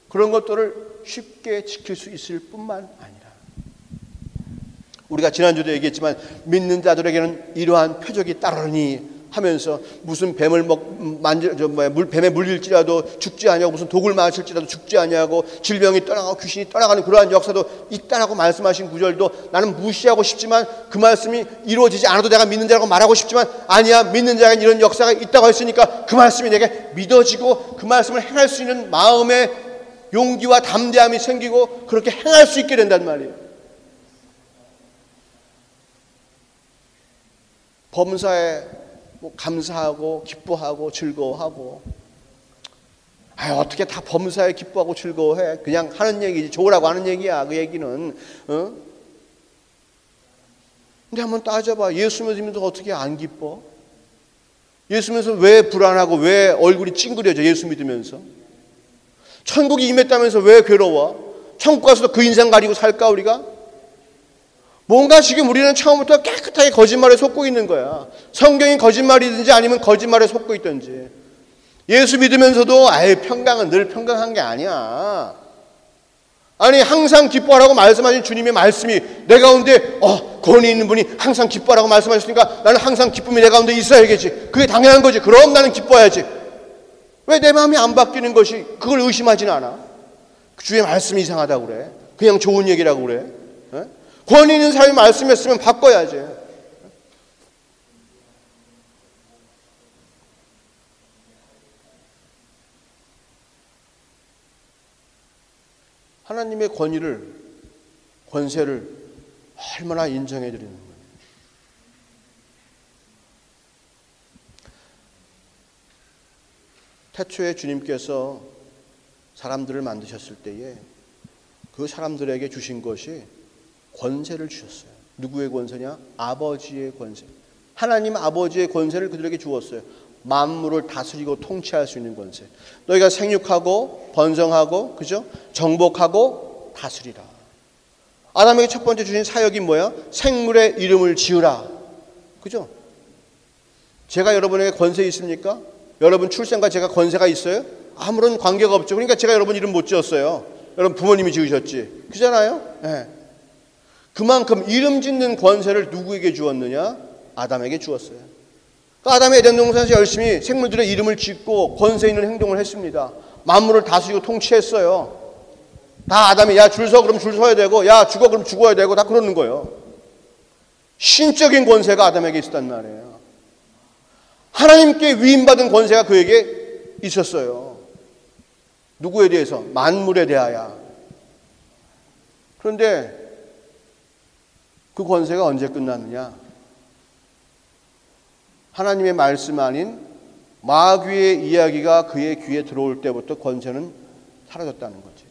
그런 것들을 쉽게 지킬 수 있을 뿐만 아니라 우리가 지난주도 얘기했지만 믿는 자들에게는 이러한 표적이 따르니 하면서 무슨 뱀에 물릴지라도 죽지 아니하고 무슨 독을 마실지라도 죽지 아니하고 질병이 떠나가고 귀신이 떠나가는 그러한 역사도 있다라고 말씀하신 구절도 나는 무시하고 싶지만 그 말씀이 이루어지지 않아도 내가 믿는 자라고 말하고 싶지만 아니야, 믿는 자에게 이런 역사가 있다고 했으니까 그 말씀이 내게 믿어지고 그 말씀을 행할 수 있는 마음의 용기와 담대함이 생기고 그렇게 행할 수 있게 된단 말이에요. 범사에 감사하고 기뻐하고 즐거워하고, 어떻게 다 범사에 기뻐하고 즐거워해? 그냥 하는 얘기지, 좋으라고 하는 얘기야 그 얘기는. 근데 한번 따져봐. 예수 믿으면서 어떻게 안 기뻐? 예수 믿으면서 왜 불안하고 왜 얼굴이 찡그려져? 예수 믿으면서 천국이 임했다면서 왜 괴로워? 천국 가서도 그 인생 가리고 살까 우리가? 뭔가 지금 우리는 처음부터 깨끗하게 거짓말에 속고 있는 거야. 성경이 거짓말이든지 아니면 거짓말에 속고 있든지. 예수 믿으면서도 평강은 늘 평강한 게 아니야. 아니 항상 기뻐하라고 말씀하신 주님의 말씀이 내 가운데 권위 있는 분이 항상 기뻐하라고 말씀하셨으니까 나는 항상 기쁨이 내 가운데 있어야겠지. 그게 당연한 거지. 그럼 나는 기뻐해야지. 왜 내 마음이 안 바뀌는 것이, 그걸 의심하지는 않아? 주의 말씀이 이상하다고 그래. 그냥 좋은 얘기라고 그래. 권위 있는 사람이 말씀했으면 바꿔야지. 하나님의 권세를 얼마나 인정해 드리는 거예요. 태초에 주님께서 사람들을 만드셨을 때에 그 사람들에게 주신 것이 권세를 주셨어요. 누구의 권세냐? 아버지의 권세. 하나님 아버지의 권세를 그들에게 주었어요. 만물을 다스리고 통치할 수 있는 권세. 너희가 생육하고 번성하고, 그죠? 정복하고 다스리라. 아담에게 첫 번째 주신 사역이 뭐야? 생물의 이름을 지으라. 그죠? 제가 여러분에게 권세 있습니까? 여러분 출생과 제가 권세가 있어요? 아무런 관계가 없죠. 그러니까 제가 여러분 이름 못 지었어요. 여러분 부모님이 지으셨지. 그잖아요? 네. 그만큼 이름 짓는 권세를 누구에게 주었느냐? 아담에게 주었어요. 아담이 에덴 동산에서 열심히 생물들의 이름을 짓고 권세 있는 행동을 했습니다. 만물을 다스리고 통치했어요. 다 아담이 야 줄 서 그럼 줄 서야 되고 야 죽어 그럼 죽어야 되고 다 그러는 거예요. 신적인 권세가 아담에게 있었단 말이에요. 하나님께 위임받은 권세가 그에게 있었어요. 누구에 대해서? 만물에 대하여. 그런데 그 권세가 언제 끝났느냐? 하나님의 말씀 아닌 마귀의 이야기가 그의 귀에 들어올 때부터 권세는 사라졌다는 거지.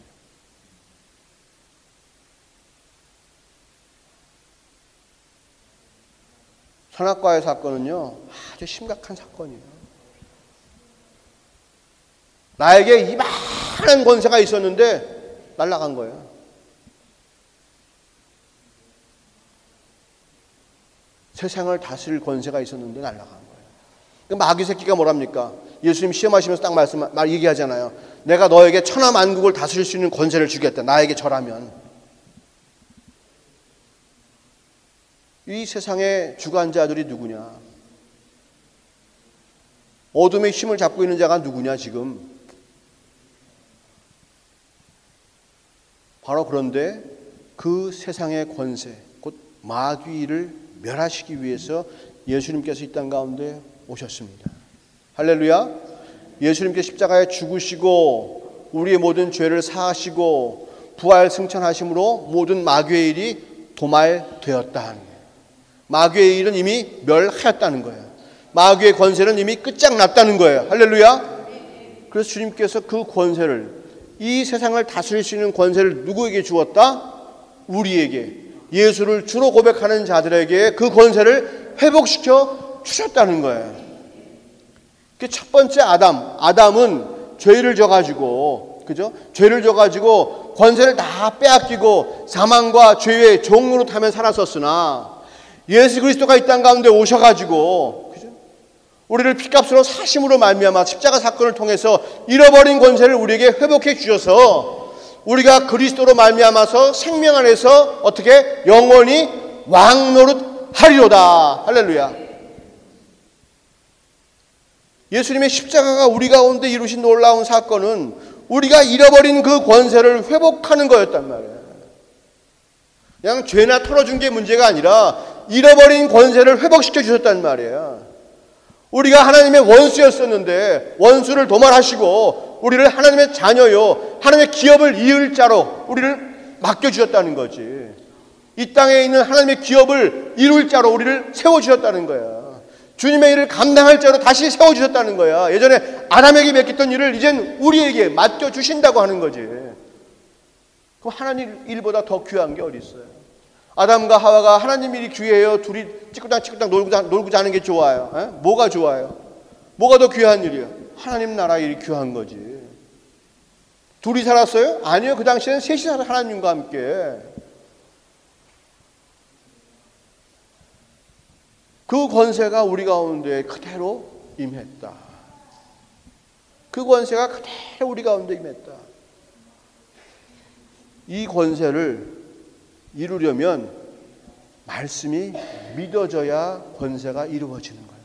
선악과의 사건은요, 아주 심각한 사건이에요. 나에게 이만한 권세가 있었는데 날아간 거예요. 세상을 다스릴 권세가 있었는데 날아간 거예요. 그러니까 마귀 새끼가 뭐랍니까? 예수님 시험하시면서 딱 얘기하잖아요. 내가 너에게 천하 만국을 다스릴 수 있는 권세를 주겠다. 나에게 절하면. 이 세상의 주관자들이 누구냐? 어둠의 힘을 잡고 있는 자가 누구냐 지금? 바로 그런데 그 세상의 권세, 곧 마귀를 멸하시기 위해서 예수님께서 이 땅 가운데 오셨습니다. 할렐루야. 예수님께서 십자가에 죽으시고 우리의 모든 죄를 사하시고 부활 승천하심으로 모든 마귀의 일이 도말되었다 하는 거예요. 마귀의 일은 이미 멸하였다는 거예요. 마귀의 권세는 이미 끝장났다는 거예요. 할렐루야. 그래서 주님께서 그 권세를, 이 세상을 다스릴 수 있는 권세를 누구에게 주었다? 우리에게, 예수를 주로 고백하는 자들에게 그 권세를 회복시켜 주셨다는 거예요. 첫 번째 아담은 죄를 져가지고, 그죠? 죄를 져가지고 권세를 다 빼앗기고 사망과 죄의 종으로 타면 살았었으나 예수 그리스도가 이 땅 가운데 오셔가지고, 그죠? 우리를 피값으로 사심으로 말미암아 십자가 사건을 통해서 잃어버린 권세를 우리에게 회복해 주셔서 우리가 그리스도로 말미암아서 생명 안에서 어떻게 영원히 왕노릇하리로다. 할렐루야. 예수님의 십자가가 우리 가운데 이루신 놀라운 사건은 우리가 잃어버린 그 권세를 회복하는 거였단 말이에요. 그냥 죄나 털어준 게 문제가 아니라 잃어버린 권세를 회복시켜 주셨단 말이에요. 우리가 하나님의 원수였었는데 원수를 도말하시고 우리를 하나님의 자녀요, 하나님의 기업을 이을 자로 우리를 맡겨주셨다는 거지. 이 땅에 있는 하나님의 기업을 이룰 자로 우리를 세워주셨다는 거야. 주님의 일을 감당할 자로 다시 세워주셨다는 거야. 예전에 아담에게 맡겼던 일을 이젠 우리에게 맡겨주신다고 하는 거지. 그럼 하나님 일보다 더 귀한 게 어디 있어요? 아담과 하와가 하나님 일이 귀해요? 둘이 찌끄당 놀고 자는 게 좋아요? 에? 뭐가 좋아요? 뭐가 더 귀한 일이에요? 하나님 나라 일이 귀한 거지. 둘이 살았어요? 아니요. 그 당시에는 셋이 살아, 하나님과 함께. 그 권세가 우리 가운데 그대로 임했다. 그 권세가 그대로 우리 가운데 임했다. 이 권세를 이루려면 말씀이 믿어져야 권세가 이루어지는 거예요.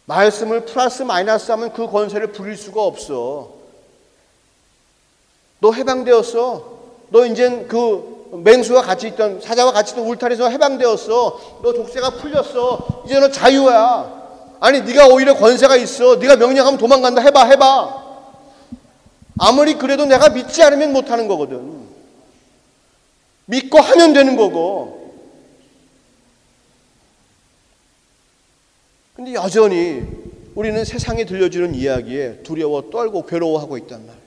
말씀을 플러스 마이너스 하면 그 권세를 부릴 수가 없어. 너 해방되었어. 너 이젠 그 맹수와 같이 있던, 사자와 같이 있던 울타리에서 해방되었어. 너 족쇄가 풀렸어. 이제 너 자유야. 아니 네가 오히려 권세가 있어. 네가 명령하면 도망간다. 해봐. 아무리 그래도 내가 믿지 않으면 못하는 거거든. 믿고 하면 되는 거고. 근데 여전히 우리는 세상에 들려주는 이야기에 두려워 떨고 괴로워하고 있단 말이에요.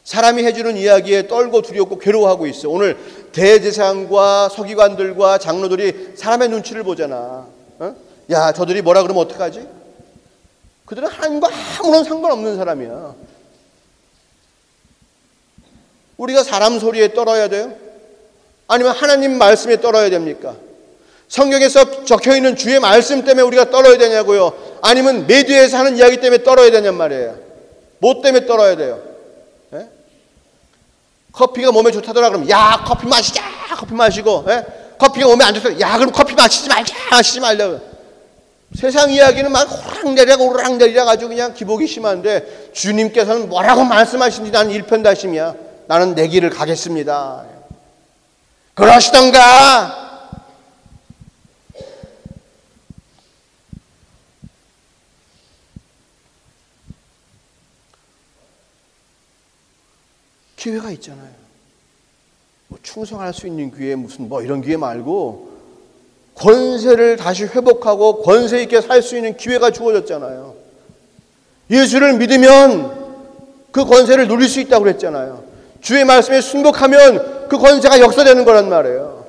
사람이 해주는 이야기에 떨고 두렵고 괴로워하고 있어. 오늘 대제사장과 서기관들과 장로들이 사람의 눈치를 보잖아. 어? 야, 저들이 뭐라 그러면 어떡하지? 그들은 하나님과 아무런 상관없는 사람이야. 우리가 사람 소리에 떨어야 돼요? 아니면 하나님 말씀에 떨어야 됩니까? 성경에서 적혀있는 주의 말씀 때문에 우리가 떨어야 되냐고요? 아니면 매드에서 하는 이야기 때문에 떨어야 되냔 말이에요. 뭐 때문에 떨어야 돼요? 예? 커피가 몸에 좋다더라 그러면 야 커피 마시자. 커피 마시고, 예? 커피가 몸에 안 좋다. 야 그럼 커피 마시지 말자. 세상 이야기는 막 오랑내리락 아주 그냥 기복이 심한데 주님께서는 뭐라고 말씀하시는지 나는 일편단심이야. 나는 내 길을 가겠습니다. 그러시던가. 기회가 있잖아요. 뭐 충성할 수 있는 기회, 무슨 뭐 이런 기회 말고 권세를 다시 회복하고 권세 있게 살 수 있는 기회가 주어졌잖아요. 예수를 믿으면 그 권세를 누릴 수 있다고 그랬잖아요. 주의 말씀에 순복하면 그 권세가 역사되는 거란 말이에요.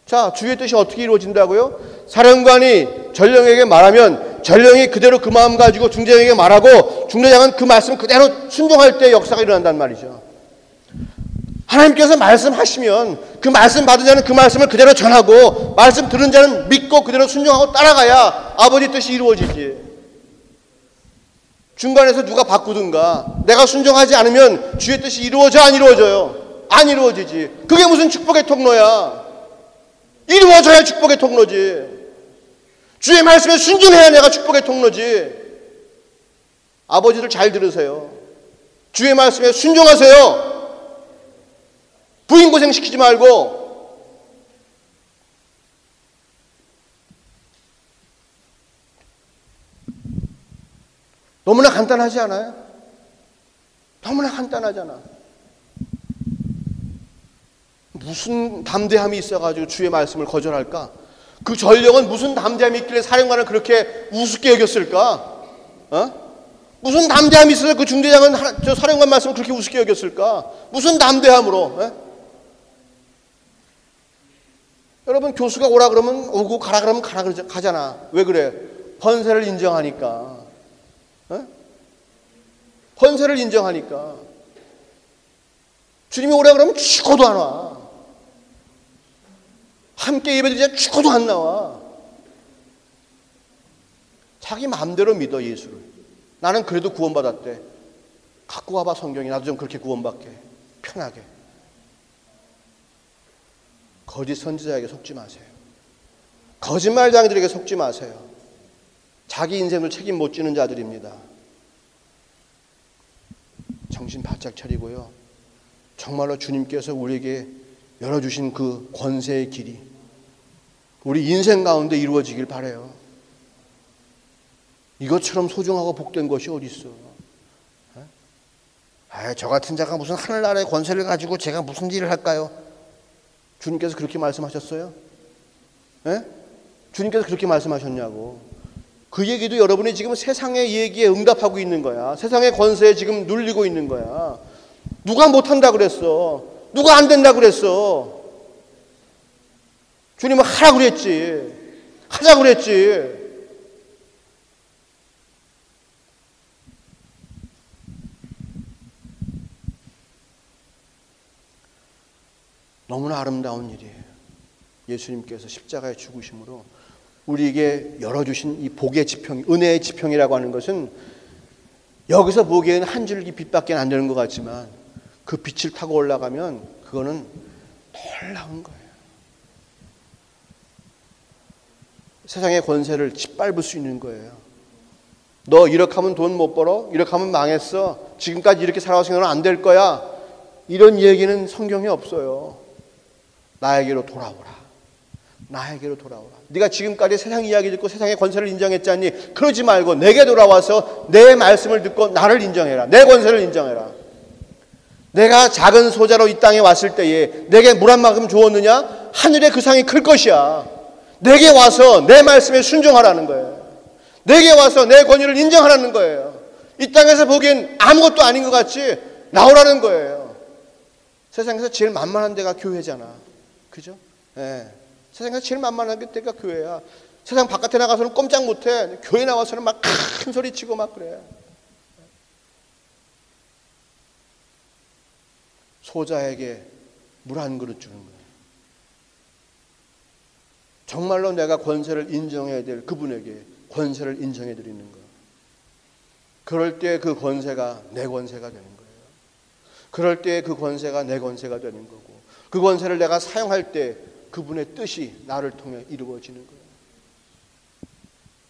자, 주의 뜻이 어떻게 이루어진다고요? 사령관이 전령에게 말하면 전령이 그대로 그 마음 가지고 중대장에게 말하고 중대장은 그 말씀 그대로 순종할 때 역사가 일어난단 말이죠. 하나님께서 말씀하시면 그 말씀 받은 자는 그 말씀을 그대로 전하고 말씀 들은 자는 믿고 그대로 순종하고 따라가야 아버지 뜻이 이루어지지. 중간에서 누가 바꾸든가 내가 순종하지 않으면 주의 뜻이 이루어져 안 이루어져요? 안 이루어지지. 그게 무슨 축복의 통로야. 이루어져야 축복의 통로지. 주의 말씀에 순종해야 내가 축복의 통로지. 아버지들 잘 들으세요. 주의 말씀에 순종하세요. 부인 고생시키지 말고. 너무나 간단하지 않아요? 너무나 간단하잖아. 무슨 담대함이 있어가지고 주의 말씀을 거절할까? 그 전령은 무슨 담대함이 있길래 사령관을 그렇게 우습게 여겼을까? 무슨 담대함이 있어서 그 중대장은 저 사령관 말씀을 그렇게 우습게 여겼을까? 무슨 담대함으로? 여러분, 교수가 오라 그러면 오고 가라 그러면 가잖아. 왜 그래? 헌세를 인정하니까. 헌세를 인정하니까. 주님이 오라 그러면 죽어도 안 와. 함께 예배드리자 죽어도 안 나와. 자기 마음대로 믿어 예수를. 나는 그래도 구원받았대. 갖고 와봐 성경이. 나도 좀 그렇게 구원받게. 편하게. 거짓 선지자에게 속지 마세요. 거짓말장이들에게 속지 마세요. 자기 인생을 책임 못 지는 자들입니다. 정신 바짝 차리고요. 정말로 주님께서 우리에게 열어주신 그 권세의 길이 우리 인생 가운데 이루어지길 바라요. 이것처럼 소중하고 복된 것이 어디 있어? 저 같은 자가 무슨 하늘나라의 권세를 가지고 제가 무슨 일을 할까요? 주님께서 그렇게 말씀하셨어요? 주님께서 그렇게 말씀하셨냐고. 그 얘기도 여러분이 지금 세상의 얘기에 응답하고 있는 거야. 세상의 권세에 지금 눌리고 있는 거야. 누가 못한다 그랬어? 누가 안 된다 그랬어? 주님은 하라 그랬지. 하자 그랬지. 너무나 아름다운 일이에요. 예수님께서 십자가의 죽으심으로 우리에게 열어주신 이 복의 지평, 은혜의 지평이라고 하는 것은 여기서 보기에는 한 줄기 빛밖에 안 되는 것 같지만 그 빛을 타고 올라가면 그거는 놀라운 거예요. 세상의 권세를 짓밟을 수 있는 거예요. 너 이렇게 하면 돈 못 벌어? 이렇게 하면 망했어? 지금까지 이렇게 살아왔으면 안 될 거야? 이런 얘기는 성경에 없어요. 나에게로 돌아오라. 나에게로 돌아오라. 네가 지금까지 세상 이야기 듣고 세상의 권세를 인정했잖니. 그러지 말고 내게 돌아와서 내 말씀을 듣고 나를 인정해라. 내 권세를 인정해라. 내가 작은 소자로 이 땅에 왔을 때에 내게 물 한 만큼 주었느냐? 하늘의 그 상이 클 것이야. 내게 와서 내 말씀에 순종하라는 거예요. 내게 와서 내 권위를 인정하라는 거예요. 이 땅에서 보기엔 아무것도 아닌 것 같이 나오라는 거예요. 세상에서 제일 만만한 데가 교회잖아. 그죠? 예. 세상에서 제일 만만한 데가 교회야. 세상 바깥에 나가서는 꼼짝 못해. 교회 나와서는 막 큰 소리 치고 막 그래. 소자에게 물 한 그릇 주는 거예요. 정말로 내가 권세를 인정해야 될 그분에게 권세를 인정해 드리는 거예요. 그럴 때 그 권세가 내 권세가 되는 거예요. 그럴 때 그 권세가 내 권세가 되는 거고, 그 권세를 내가 사용할 때 그분의 뜻이 나를 통해 이루어지는 거예요.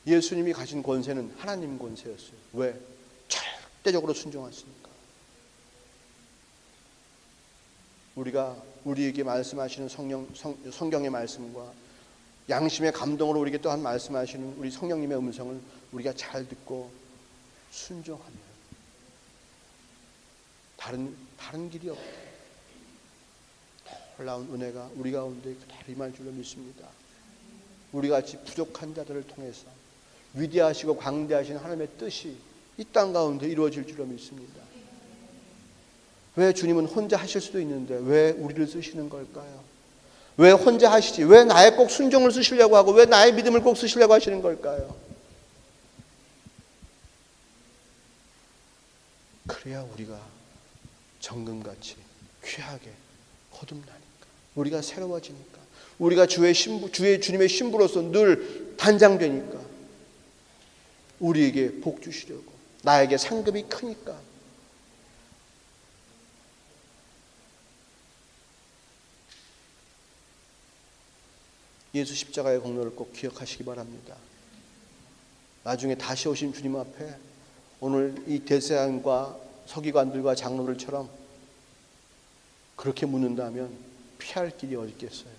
예수님이 가진 권세는 하나님 권세였어요. 왜? 절대적으로 순종하시니까. 우리가 우리에게 말씀하시는 성경의 말씀과 양심의 감동으로 우리에게 또한 말씀하시는 우리 성령님의 음성을 우리가 잘 듣고 순종하면 다른 길이 없다. 놀라운 은혜가 우리 가운데 그대로 임할 줄로 믿습니다. 우리같이 부족한 자들을 통해서 위대하시고 광대하신 하나님의 뜻이 이 땅 가운데 이루어질 줄로 믿습니다. 왜 주님은 혼자 하실 수도 있는데 왜 우리를 쓰시는 걸까요? 왜 혼자 하시지? 왜 나의 꼭 순종을 쓰시려고 하고 왜 나의 믿음을 꼭 쓰시려고 하시는 걸까요? 그래야 우리가 정금같이 귀하게 거듭나니까, 우리가 새로워지니까, 우리가 주님의 신부로서 늘 단장되니까, 우리에게 복 주시려고, 나에게 상급이 크니까. 예수 십자가의 공로를 꼭 기억하시기 바랍니다. 나중에 다시 오신 주님 앞에 오늘 이 대제사장과 서기관들과 장로들처럼 그렇게 묻는다면 피할 길이 어디 있겠어요?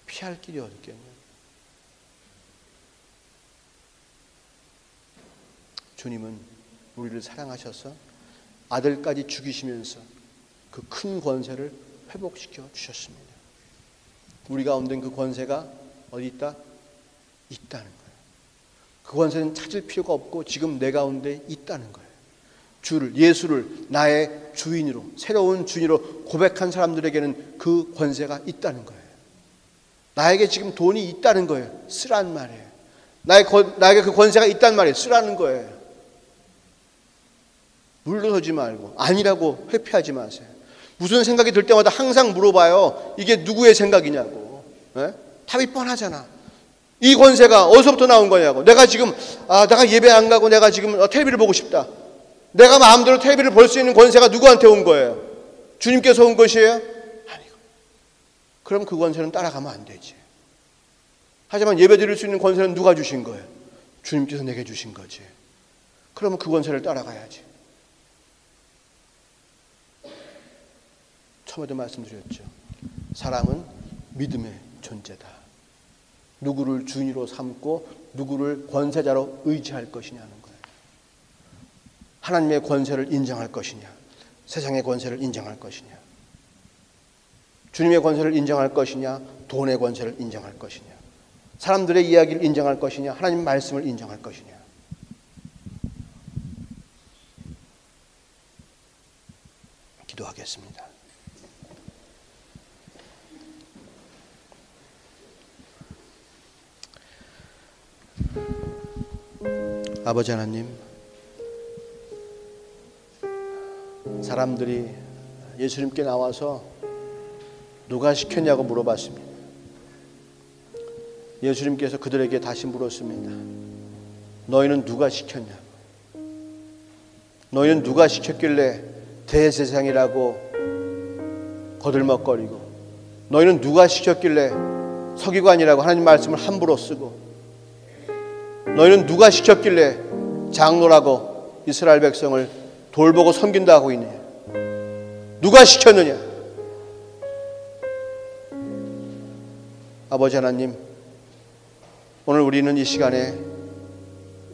피할 길이 어디 있겠냐요? 주님은 우리를 사랑하셔서 아들까지 죽이시면서 그 큰 권세를 회복시켜 주셨습니다. 우리 가운데 그 권세가 어디 있다? 있다는 거예요. 그 권세는 찾을 필요가 없고 지금 내 가운데 있다는 거예요. 예수를 나의 주인으로, 새로운 주인으로 고백한 사람들에게는 그 권세가 있다는 거예요. 나에게 지금 돈이 있다는 거예요. 쓰라는 말이에요. 나에게 그 권세가 있다는 말이에요. 쓰라는 거예요. 물러서지 말고 아니라고 회피하지 마세요. 무슨 생각이 들 때마다 항상 물어봐요. 이게 누구의 생각이냐고. 네? 답이 뻔하잖아. 이 권세가 어디서부터 나온 거냐고. 내가 지금 내가 예배 안 가고 내가 지금 텔레비를 보고 싶다. 내가 마음대로 텔레비를 볼 수 있는 권세가 누구한테 온 거예요? 주님께서 온 것이에요? 아니고. 그럼 그 권세는 따라가면 안 되지. 하지만 예배 드릴 수 있는 권세는 누가 주신 거예요? 주님께서 내게 주신 거지. 그러면 그 권세를 따라가야지. 처음에도 말씀드렸죠. 사람은 믿음의 존재다. 누구를 주인으로 삼고 누구를 권세자로 의지할 것이냐는 거예요. 하나님의 권세를 인정할 것이냐, 세상의 권세를 인정할 것이냐, 주님의 권세를 인정할 것이냐, 돈의 권세를 인정할 것이냐, 사람들의 이야기를 인정할 것이냐, 하나님 말씀을 인정할 것이냐. 기도하겠습니다. 아버지 하나님, 사람들이 예수님께 나와서 누가 시켰냐고 물어봤습니다. 예수님께서 그들에게 다시 물었습니다. 너희는 누가 시켰냐고. 너희는 누가 시켰길래 대제사장이라고 거들먹거리고, 너희는 누가 시켰길래 서기관이라고 하나님 말씀을 함부로 쓰고, 너희는 누가 시켰길래 장로라고 이스라엘 백성을 돌보고 섬긴다 하고 있느냐? 누가 시켰느냐? 아버지 하나님, 오늘 우리는 이 시간에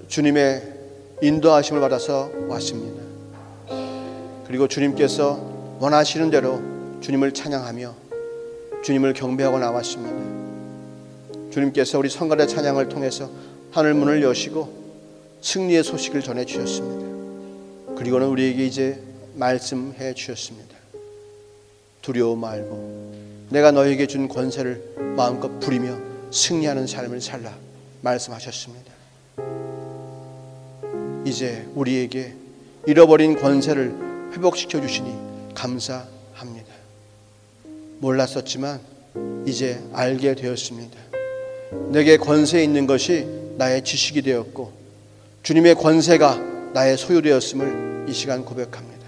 주님의 인도하심을 받아서 왔습니다. 그리고 주님께서 원하시는 대로 주님을 찬양하며 주님을 경배하고 나왔습니다. 주님께서 우리 성가대 찬양을 통해서 하늘 문을 여시고 승리의 소식을 전해 주셨습니다. 그리고는 우리에게 이제 말씀해 주셨습니다. 두려워 말고 내가 너에게 준 권세를 마음껏 부리며 승리하는 삶을 살라 말씀하셨습니다. 이제 우리에게 잃어버린 권세를 회복시켜 주시니 감사합니다. 몰랐었지만 이제 알게 되었습니다. 내게 권세 있는 것이 나의 지식이 되었고 주님의 권세가 나의 소유되었음을 이 시간 고백합니다.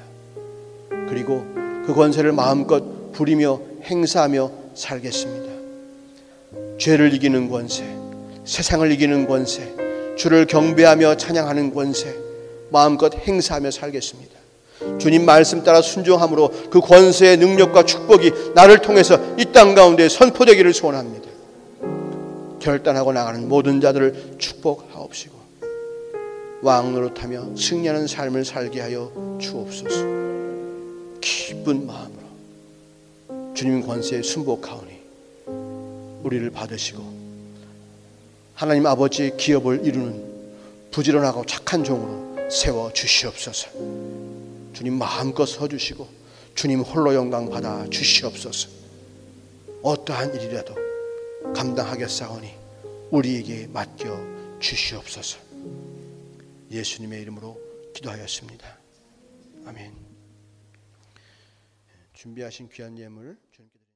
그리고 그 권세를 마음껏 부리며 행사하며 살겠습니다. 죄를 이기는 권세, 세상을 이기는 권세, 주를 경배하며 찬양하는 권세 마음껏 행사하며 살겠습니다. 주님 말씀 따라 순종함으로 그 권세의 능력과 축복이 나를 통해서 이 땅 가운데 선포되기를 소원합니다. 결단하고 나가는 모든 자들을 축복하옵시고 왕 노릇하며 승리하는 삶을 살게 하여 주옵소서. 기쁜 마음으로 주님 권세에 순복하오니 우리를 받으시고 하나님 아버지의 기업을 이루는 부지런하고 착한 종으로 세워 주시옵소서. 주님 마음껏 서주시고 주님 홀로 영광 받아 주시옵소서. 어떠한 일이라도 감당하겠사오니 우리에게 맡겨 주시옵소서. 예수님의 이름으로 기도하였습니다. 아멘. 준비하신 귀한 예물 주님께 드립니다.